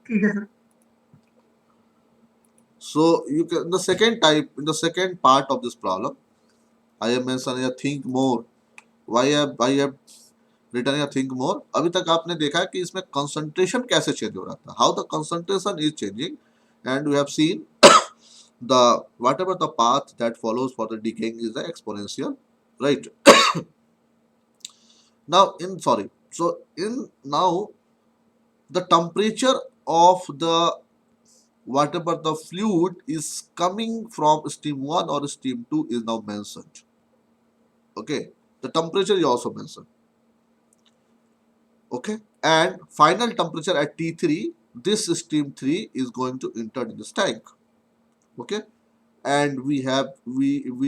ठीक है sir. So you can the second type in the second part of this problem, I have mentioned here think more. I have written here think more. अभी तक आपने देखा कि इसमें concentration कैसे change हो रहा था. How the concentration is changing, and we have seen the whatever the path that follows for the decaying is the exponential, right? Now in sorry. So in now the temperature of the whatever the fluid is coming from steam 1 or steam 2 is now mentioned. Okay, the temperature is also mentioned. Okay, and final temperature at T3, this steam 3 is going to enter in this tank. Okay, and we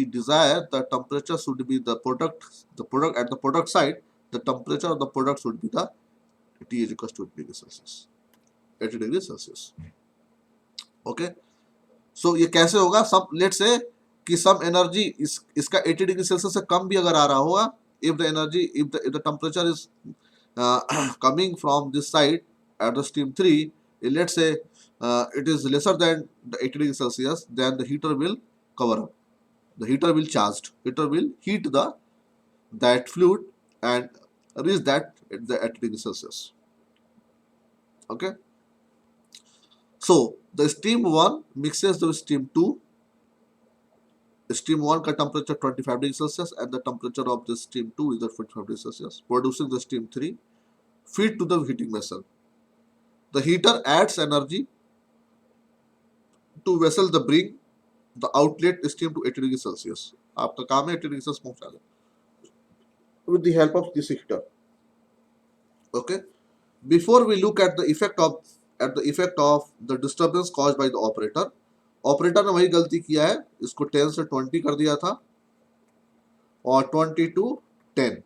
desire the temperature should be the product at the product side, the temperature of the product should be the T is equals to 80 degrees Celsius, 80 degrees Celsius. Okay, so ये कैसे होगा? सब let's say कि some energy इसका 80 degree Celsius से कम भी अगर आ रहा होगा, if the energy if the temperature is coming from this side at the steam 3, let's say it is lesser than the 80 degrees Celsius, then the heater will cover up, the heater will heat that fluid and reach that at the 80 degrees Celsius. Okay, so the steam 1 mixes the steam 2. Steam 1 का temperature 25 degrees Celsius and the temperature of the steam 2 is at 45 degrees Celsius, producing the steam 3, feed to the heating vessel. The heater adds energy to vessel the bring the outlet steam to 80 degrees Celsius. आपका काम है 80 degrees Celsius पहुंचा दे with the help of this heater. Okay, before we look at the effect of the disturbance caused by the operator, operator ने वही गलती किया है, इसको 10 से 20 कर दिया था और 20 to 10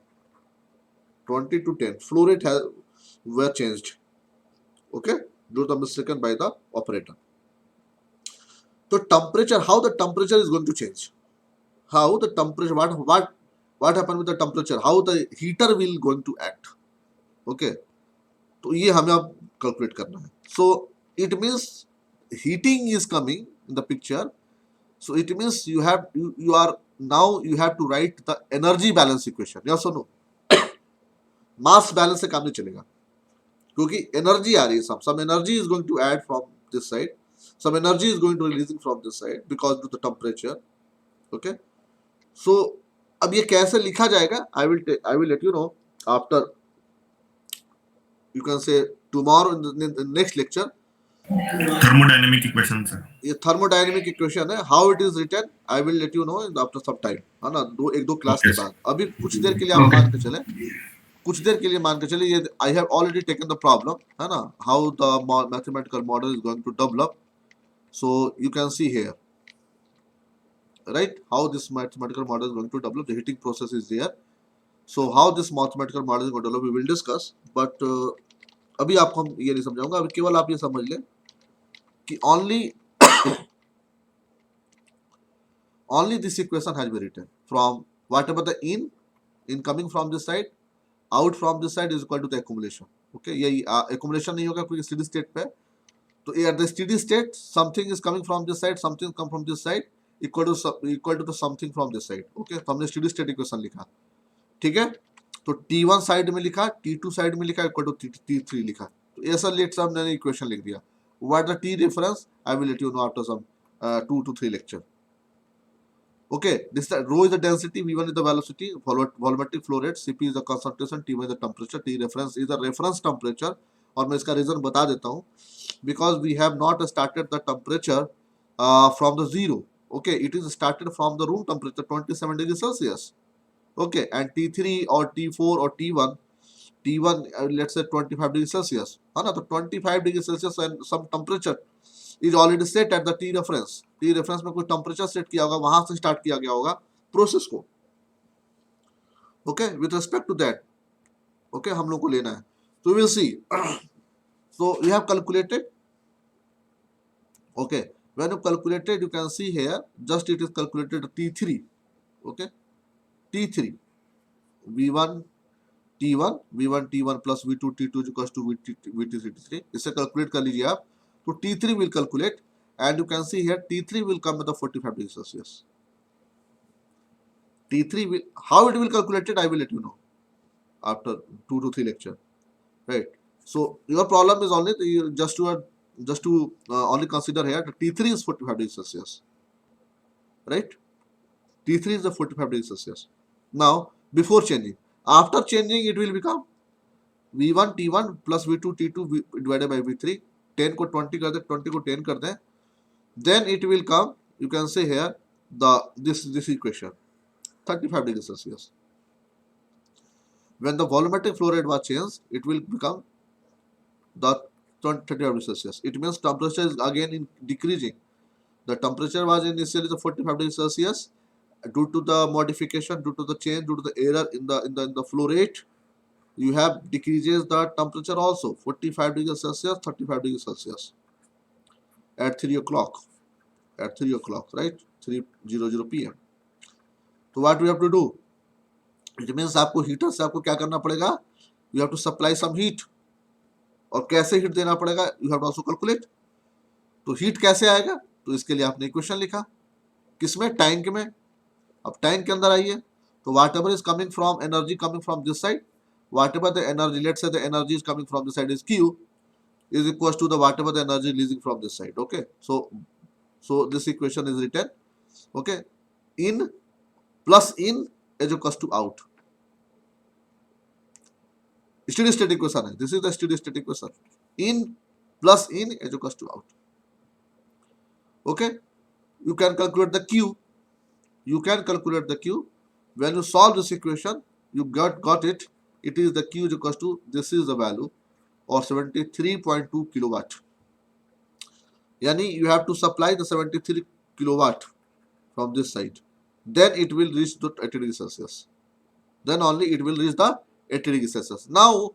flow rate were changed. Okay, due to the mistake by the operator. So temperature, how the temperature is going to change, how the temperature, what happened with the temperature, how the heater will going to act. Okay, तो ये हमें अब calculate करना है. So it means heating is coming in the picture, so it means you have to write the energy balance equation. Yes or no? Mass balance से काम नहीं चलेगा क्योंकि एनर्जी आ रही है, some energy is going to add from this side, some energy is going to releasing from this side because of the temperature. Okay, so अब ये कैसे लिखा जाएगा, I will let you know after, you can say tomorrow in the next lecture. Thermodynamic equation sir, ये thermodynamic equation है, how it is written I will let you know after some time, है ना, एक दो class के बाद. अभी कुछ देर के लिए आप मान के चले, कुछ देर के लिए मान के चलिए, ये I have already taken the problem, है ना, how the mathematical model is going to develop. So you can see here, right, how this mathematical model is going to develop, the heating process is there. So how this mathematical model is going to develop we will discuss, but अभी आपको हम ये नहीं समझाऊंगा. अभी केवल आप ये समझ लें कि only this equation has been written from whatever the in coming from this side, out from this side is equal to the accumulation. Okay, ये accumulation नहीं होगा क्योंकि steady state पे, तो at the steady state something is coming from this side, something come from this side, equal to the something from this side. Okay, तो हमने steady state equation लिखा, ठीक है, तो T1 साइड में लिखा, T2 साइड में लिखा, इक्वल टू T3 लिखा, तो ऐसा लेट हमने इक्वेशन लिख दिया. What the T reference I will let you know after some 2 to 3 lecture. Okay, this rho is the density, V1 is the velocity, volumetric flow rate, Cp is the concentration, T1 is the temperature, T reference is the reference temperature. और मैं इसका reason बता देता हूँ, because we have not started the temperature from the zero. Okay, it is started from the room temperature 27 degrees Celsius. Okay, and T3 or T4 or T1 let's say 25 degrees Celsius, है ना, तो 25 degrees Celsius and some temperature is already set at the T reference. T reference में कोई temperature set किया होगा, वहां से start किया गया होगा प्रोसेस को. Okay, with respect to that, okay, हम लोग को लेना है, so we will see. So we have calculated. Okay, when you calculated, you can see here just it is calculated T3. Okay, T3 V1 T1 V1 T1 plus V2 T2 is equals to VT3 T3. इसे calculate कर लीजिए आप. तो T3 will calculate, and you can see here T3 will come with the 45 degrees Celsius. T3 will, how it will calculate it, I will let you know after 2 to 3 lecture, right? So your problem is only just to only consider here that T3 is 45 degrees Celsius, right? T3 is the 45 degrees Celsius. Now before changing, after changing it will become V1 T1 plus V2 T2 divided by V3. 10 को 20 कर दे, 20 को 10 कर दें, then it will come, you can say here this equation 35 degrees Celsius. When the volumetric flow rate was changed, it will become the 35 degrees Celsius. It means temperature is again decreasing. The temperature was initially the 45 degrees Celsius. Due to the modification, due to the change, due to the error in the flow rate, you have decreases the temperature also 45 degrees Celsius, 35 degrees Celsius at 3 o'clock, right? 3:00 p.m. So what we have to do? It means आपको heater से आपको क्या करना पड़ेगा? You have to supply some heat. और कैसे heat देना पड़ेगा? You have to also calculate. तो हीट कैसे आएगा? तो इसके लिए आपने इक्वेशन लिखा. किसमें? टैंक में. अब टैंक के अंदर आइए. तो whatever is coming from energy coming from this side, whatever the energy, let's say the energy is coming from this side is Q, is equals to the whatever the energy releasing from this side. Okay, so this equation is written, okay, in plus in is equals to out. Steady state equation है. This is the steady state equation. In plus in is equals to out. Okay, you can calculate the Q. When you solve this equation, you got it. It is the Q is equals to, this is the value, or 73.2 kilowatt. Yani you have to supply the 73 kilowatt from this side. Then it will reach the 80 degrees Celsius. Then only it will reach the 80 degrees Celsius. Now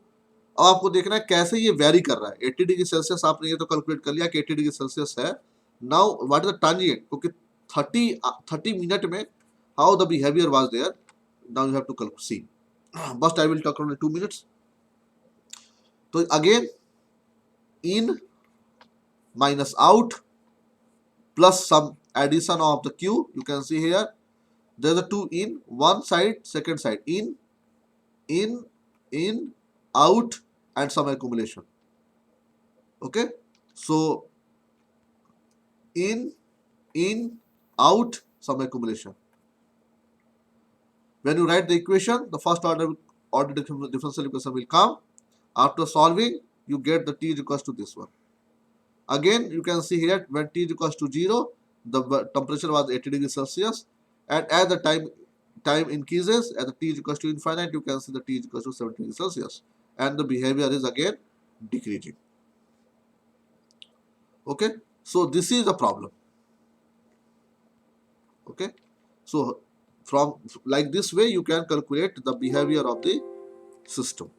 अब आपको देखना है कैसे ये very कर रहा है. 80 degree Celsius आपने ये तो कैलकुलेट कर लिया कि 80 डिग्री सेल्सियस है. Now what is the transient, क्योंकि 30 मिनट में how the behaviour was there. Now you have to see. But I will talk only 2 minutes. तो again in minus out plus some addition of the Q. You can see here there is a 2 in, one side, second side, in, out, and some accumulation. Okay, so in, out, some accumulation. When you write the equation, the first order differential equation will come. After solving, you get the T is equals to this one. Again, you can see here when T is equals to 0, the temperature was 80 degrees Celsius, and as the time increases, as the T is equals to infinite, you can see the T is equals to 70 degrees Celsius, and the behavior is again decreasing. Okay, so this is the problem. Okay, so from like this way you can calculate the behavior of the system.